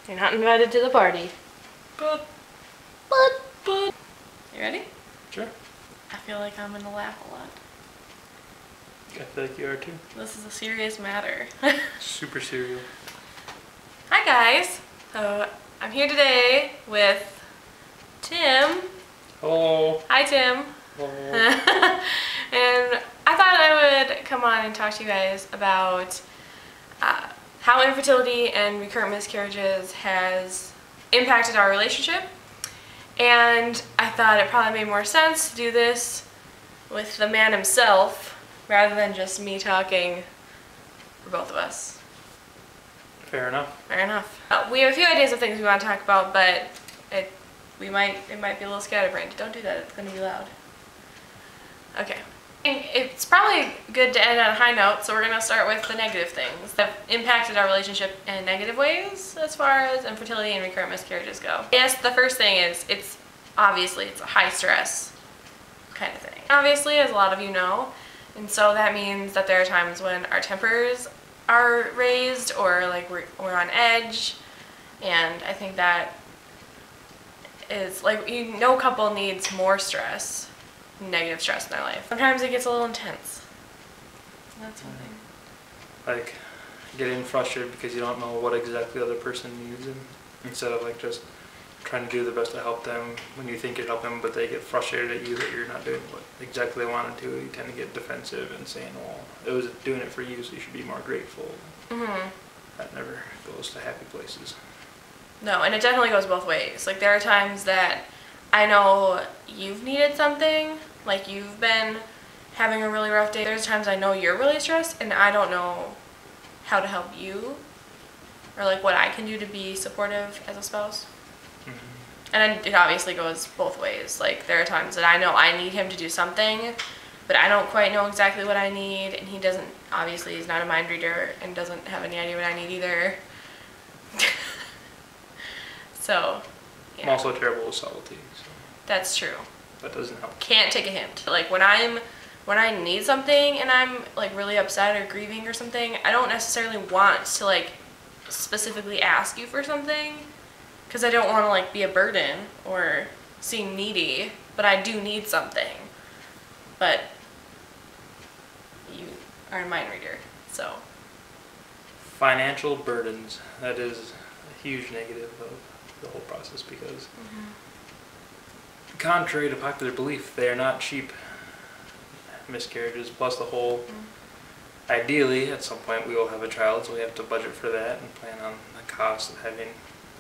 You're not invited to the party. But. You ready? Sure. I feel like I'm gonna laugh a lot. I feel like you are too. This is a serious matter. Super serial. Hi guys. So I'm here today with Tim. Hello. Hi Tim. Hello. And I thought I would come on and talk to you guys about how infertility and recurrent miscarriages has impacted our relationship. And I thought it probably made more sense to do this with the man himself rather than just me talking for both of us. Fair enough. Fair enough. We have a few ideas of things we want to talk about, but it might be a little scatterbrained. Don't do that, it's going to be loud. Okay. It's probably good to end on a high note, so we're going to start with the negative things that have impacted our relationship in negative ways as far as infertility and recurrent miscarriages go. Yes, the first thing is it's a high stress kind of thing. Obviously, as a lot of you know, and so that means that there are times when our tempers are raised or like we're on edge, and I think that is like, no couple needs more stress, negative stress in their life. Sometimes it gets a little intense. That's one thing. Like getting frustrated because you don't know what exactly the other person needs, and instead of like just trying to do the best to help them when you think you're helping them, but they get frustrated at you that you're not doing what exactly they want to do. You tend to get defensive and saying, well, it was doing it for you, so you should be more grateful. Mm-hmm. That never goes to happy places. No, and it definitely goes both ways. Like there are times that I know you've needed something, like you've been having a really rough day. There's times I know you're really stressed and I don't know how to help you or like what I can do to be supportive as a spouse. Mm-hmm. And it obviously goes both ways. Like there are times that I know I need him to do something, but I don't quite know exactly what I need, and he doesn't, obviously he's not a mind reader and doesn't have any idea what I need either. So, yeah. I'm also terrible with subtlety. So. That's true. That doesn't help. Can't take a hint. Like when I need something and I'm like really upset or grieving or something, I don't necessarily want to like specifically ask you for something because I don't want to like be a burden or seem needy, but I do need something. But you are a mind reader, so. Financial burdens. That is a huge negative of the whole process because contrary to popular belief, they are not cheap miscarriages, plus the whole ideally at some point we will have a child, so we have to budget for that and plan on the cost of having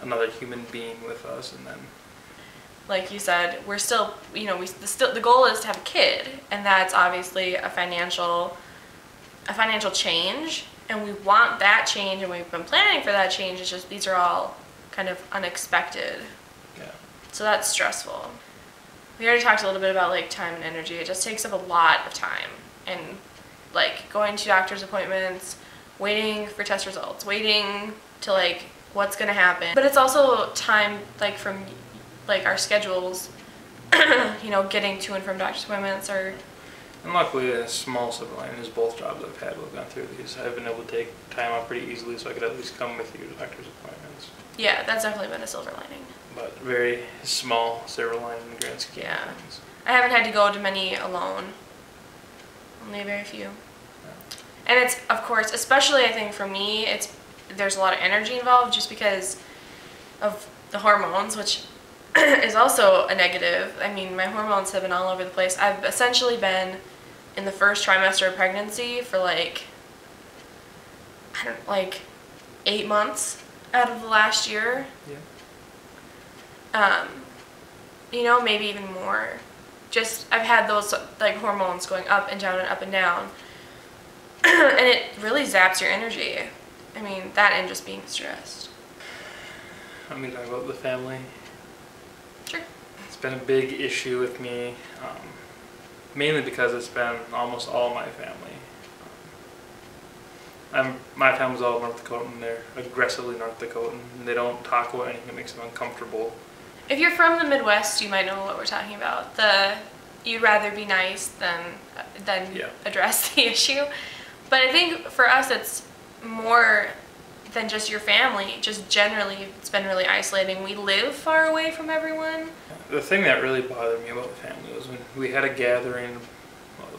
another human being with us. And then like you said, we're still, the goal is to have a kid, and that's obviously a financial change, and we want that change, and we've been planning for that change. It's just these are all kind of unexpected. Yeah. So that's stressful. We already talked a little bit about like time and energy. It just takes up a lot of time, and like going to doctor's appointments, waiting for test results, waiting to like what's gonna happen. But it's also time like from like our schedules, getting to and from doctor's appointments or. And luckily, a small silver lining is both jobs I've had while I've gone through these. I've been able to take time off pretty easily, so I could at least come with you to doctor's appointments. Yeah, that's definitely been a silver lining. But very small silver lining in the grand scheme of things. I haven't had to go to many alone. Only a very few. Yeah. And it's, of course, especially I think for me, there's a lot of energy involved just because of the hormones, which is also a negative. I mean, my hormones have been all over the place. I've essentially been in the first trimester of pregnancy for like 8 months out of the last year. Yeah. Maybe even more. Just, I've had those like hormones going up and down and up and down. And it really zaps your energy. I mean, that and just being stressed. Let me talk about the family. Sure. It's been a big issue with me, mainly because it's been almost all my family. My family's all North Dakotan. They're aggressively North Dakotan, and they don't talk about anything that makes them uncomfortable. If you're from the Midwest, you might know what we're talking about. You'd rather be nice than address the issue. But I think for us, it's more than just your family. Just generally, it's been really isolating. We live far away from everyone. The thing that really bothered me about the family was when we had a gathering,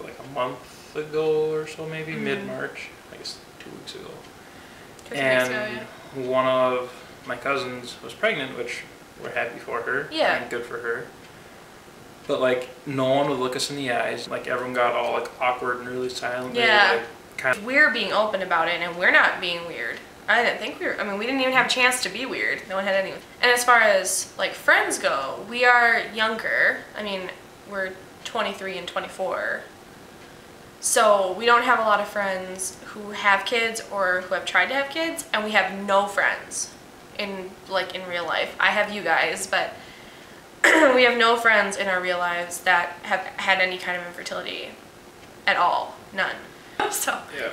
like a month ago or so, maybe mid-March, I guess 2 weeks ago. 2 weeks ago, yeah. One of my cousins was pregnant, which we're happy for her. Yeah. And good for her. But like, no one would look us in the eyes. Like, everyone got all like awkward and really silent. Yeah. Like, kind of. We're being open about it, and we're not being weird. I didn't think we were. I mean, we didn't even have a chance to be weird. No one had any. And as far as like friends go, we are younger. I mean, we're 23 and 24. So we don't have a lot of friends who have kids or who have tried to have kids, and we have no friends in real life. I have you guys, but we have no friends in our real lives that have had any kind of infertility at all. None. So Yeah.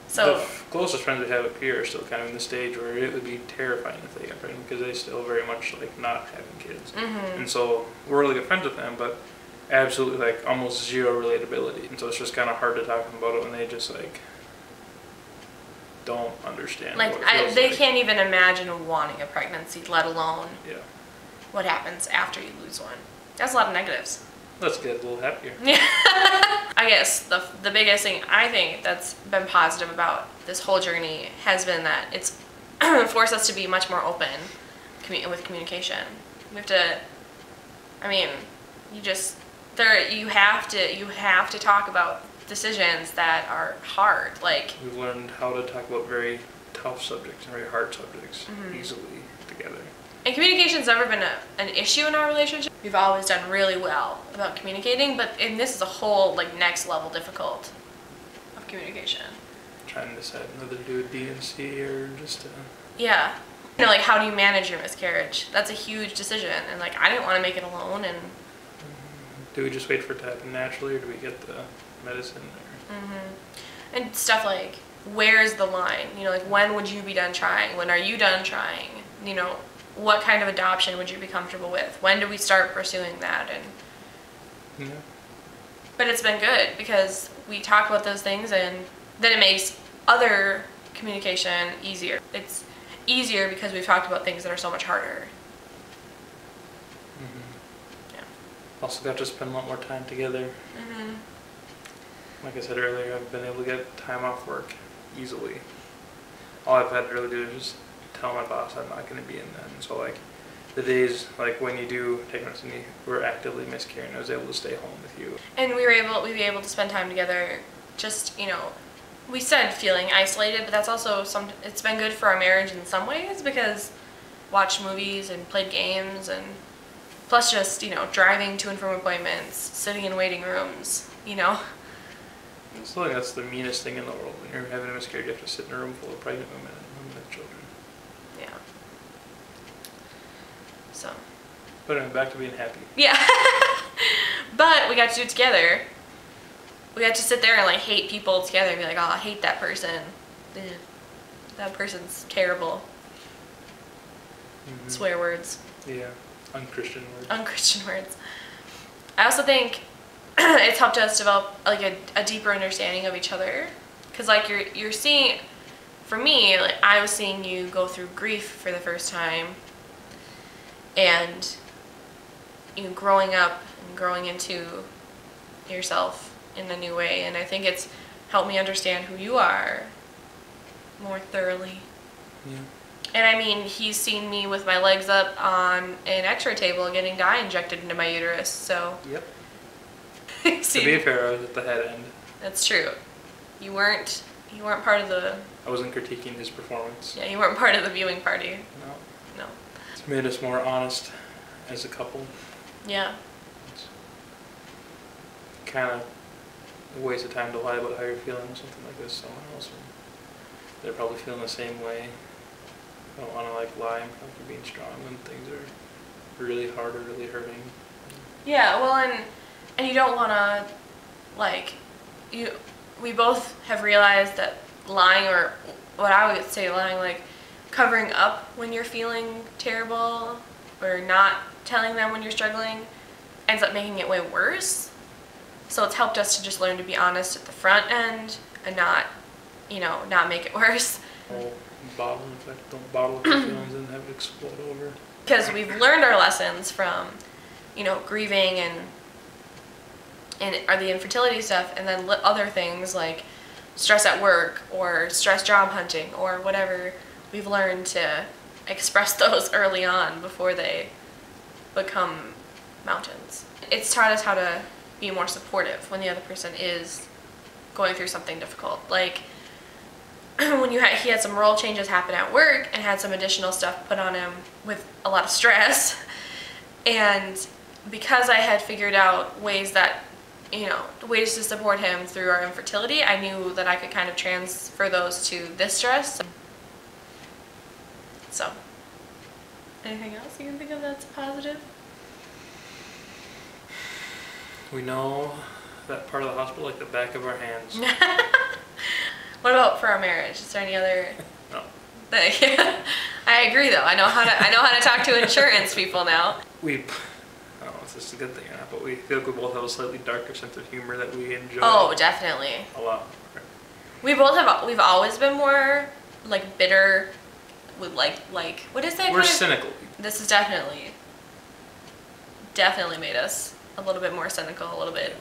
So the closest friends we have up here are still kind of in the stage where it would be terrifying if they got pregnant, because they still very much like not having kids. And so we're really good friends with them, but absolutely like almost zero relatability. And so it's just kind of hard to talk about it when they just like don't understand. like what it feels they like. can't even imagine wanting a pregnancy, let alone Yeah. what happens after you lose one. That's a lot of negatives. Let's get a little happier. Yeah. I guess the biggest thing I think that's been positive about this whole journey has been that it's forced us to be much more open with communication. We have to, I mean, you have to talk about decisions that are hard. Like, We've learned how to talk about very tough subjects and very hard subjects easily together. and communication's never been an issue in our relationship. We've always done really well about communicating, and this is a whole like next level difficult of communication. Trying to decide whether to do a DNC or just Yeah. You know, like, how do you manage your miscarriage? That's a huge decision, and like, I didn't want to make it alone, and do we just wait for it to happen naturally, or do we get the medicine? and stuff like, where's the line? You know, like, when would you be done trying? When are you done trying? You know, what kind of adoption would you be comfortable with? When do we start pursuing that? And Yeah. but it's been good because we talk about those things, and then it makes other communication easier. It's easier because we've talked about things that are so much harder. Yeah. Also got to spend a lot more time together. Like I said earlier, I've been able to get time off work easily. All I've had to really do is just tell my boss I'm not going to be in then. So like the days like when you do take notice of me, we're actively miscarrying, I was able to stay home with you. And we'd be able to spend time together. Just, you know, we said feeling isolated, but that's also it's been good for our marriage in some ways, because watched movies and played games, and plus just, you know, driving to and from appointments, sitting in waiting rooms, you know. I still think that's the meanest thing in the world. When you're having a miscarriage, you have to sit in a room full of pregnant women and women with children. Yeah. So. But anyway, back to being happy. Yeah. But we got to do it together. We got to sit there and like hate people together and be like, oh, I hate that person. Ugh. That person's terrible. Swear words. Yeah, unchristian words. Unchristian words. I also think it's helped us develop like a deeper understanding of each other, because like you're seeing, for me, like I was seeing you go through grief for the first time, and you growing up and growing into yourself in a new way, and I think it's helped me understand who you are more thoroughly. Yeah. And I mean, he's seen me with my legs up on an x-ray table getting dye injected into my uterus, so. Yep. To be fair, I was at the head end. That's true. You weren't part of the. I wasn't critiquing his performance. Yeah, you weren't part of the viewing party. No. No. It's made us more honest as a couple. Yeah. It's kind of a waste of time to lie about how you're feeling or something like this to someone else. They're probably feeling the same way. I don't want to like lie and probably being strong when things are really hard or really hurting. Yeah, well, and you don't want to, like, we both have realized that lying, or what I would say lying, like covering up when you're feeling terrible or not telling them when you're struggling, ends up making it way worse. So it's helped us to just learn to be honest at the front end and not make it worse. Well, Don't bottle up your feelings and have it explode over. Because we've learned our lessons from, you know, grieving and the infertility stuff, and then other things like stress at work or stress job hunting or whatever. We've learned to express those early on before they become mountains. It's taught us how to be more supportive when the other person is going through something difficult. Like when he had some role changes happen at work and had some additional stuff put on him with a lot of stress, and because I had figured out ways to support him through our infertility, I knew that I could kind of transfer those to this stress. So, anything else you can think of that's positive? We know that part of the hospital like the back of our hands. What about for our marriage? Is there any other? No. I agree though. I know how to talk to insurance people now. I don't know if this is a good thing or not, but we feel like we both have a slightly darker sense of humor that we enjoy. Oh, definitely. A lot. We've always been more like bitter with like what is that? We're cynical. This has definitely made us a little bit more cynical, a little bit.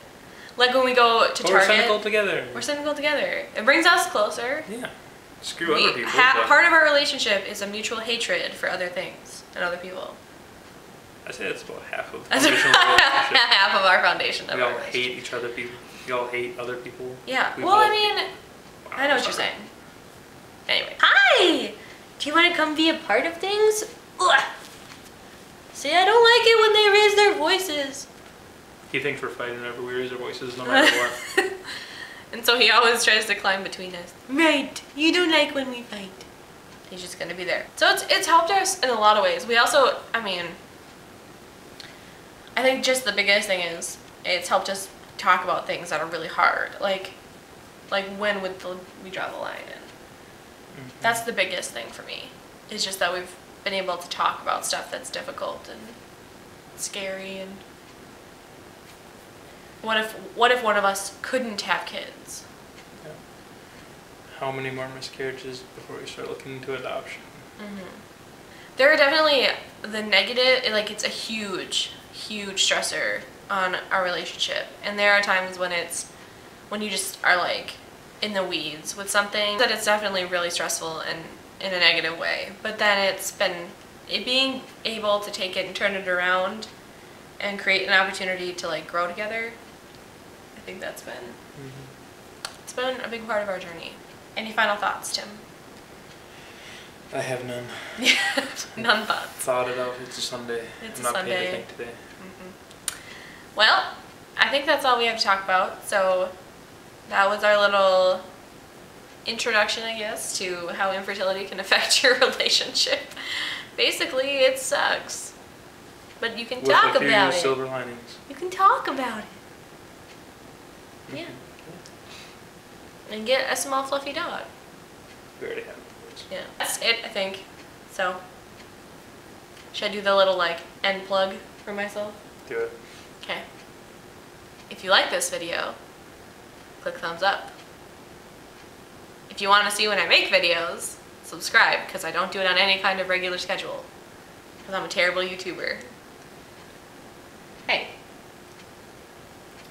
Like when we go to Target. We're cynical together. We're cynical together. It brings us closer. Yeah. Screw other people. Part of our relationship is a mutual hatred for other things and other people. I say that's about half of the foundation of the relationship. Half of our foundation. We all hate each other. We all hate other people. Yeah. I know what you're saying. Anyway. Hi! Do you want to come be a part of things? Ugh. See, I don't like it when they raise their voices. He thinks we're fighting whenever we raise our voices, no matter what. And so he always tries to climb between us. Right. You don't like when we fight. He's just going to be there. So it's helped us in a lot of ways. We also, I think just the biggest thing is it's helped us talk about things that are really hard. Like when would we draw the line? And that's the biggest thing for me. It's just that we've been able to talk about stuff that's difficult and scary. And what if one of us couldn't have kids? Yeah. How many more miscarriages before we start looking into adoption? There are definitely the negative. Like it's a huge stressor on our relationship, and there are times when you just are like in the weeds with something that it's definitely really stressful and in a negative way. But then being able to take it and turn it around and create an opportunity to like grow together. I think that's been it's been a big part of our journey. Any final thoughts, Tim? I have none. None thoughts. Thought it out. It's a Sunday. It's I'm a not Sunday. paid to think today. Well, I think that's all we have to talk about. So that was our little introduction, I guess, to how infertility can affect your relationship. Basically, it sucks. But you can talk about it. Silver linings. You can talk about it. Yeah. And get a small fluffy dog. We already have it. Yeah. That's it, I think. So, should I do the little like end plug for myself? Do it. Okay. If you like this video, click thumbs up. If you want to see when I make videos, subscribe, because I don't do it on any kind of regular schedule. Because I'm a terrible YouTuber. Hey.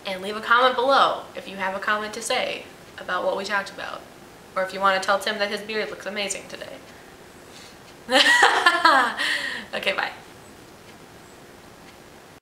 And leave a comment below if you have a comment to say about what we talked about. Or if you want to tell Tim that his beard looks amazing today.